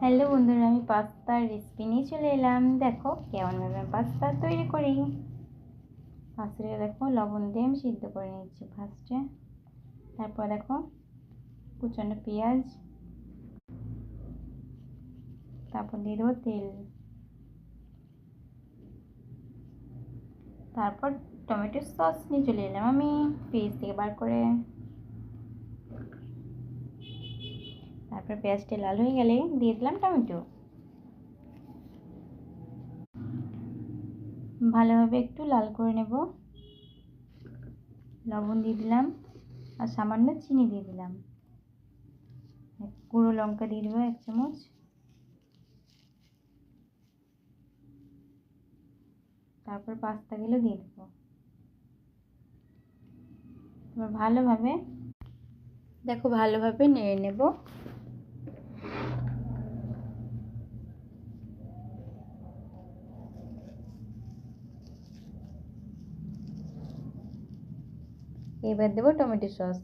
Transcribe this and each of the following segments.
Hello বন্ধুরা, আমি পাস্তার recipe নিয়ে চলে এলাম। দেখো কেমনভাবে আমি পাস্তা তৈরি করি। পাস্তাটা দেখো লবণ দিয়ে আমি সিদ্ধ করে নিচ্ছি ফার্স্টে। তারপর দেখো কুচানো পেঁয়াজ, তারপর দিয়ে দেবো তেল, তারপর টমেটো সস নিয়ে চলে এলাম আমি ফ্রিজ থেকে বার করে। তারপর পেঁয়াজটা লাল হয়ে গেলে দিয়ে দিলাম টমেটো। ভালোভাবে একটু লাল করে নেব। লবণ দিয়ে দিলাম আর সামান্য চিনি দিয়ে দিলাম। গুঁড়ো লঙ্কা দিয়ে দেবো 1 চামচ। তারপর পাস্তাগুলো দিয়ে দেবো। এবার ভালোভাবে নেড়ে নেব। এবার দেবো টমেটো সস।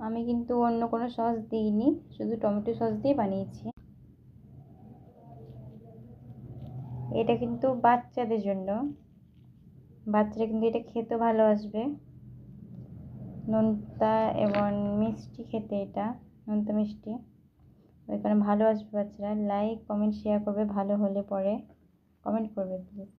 আমি কিন্তু অন্য কোনো সস দিইনি, শুধু টমেটো সস দিয়ে বানিয়েছি। এটা কিন্তু বাচ্চাদের জন্য, বাচ্চারা কিন্তু এটা খেতে ভালোবাসবে। নোনতা এবং মিষ্টি খেতে, এটা নোনতা মিষ্টি, ওই কারণে ভালোবাসবে বাচ্চারা। লাইক কমেন্ট শেয়ার করবে, ভালো হলে পরে কমেন্ট করবে প্লিজ।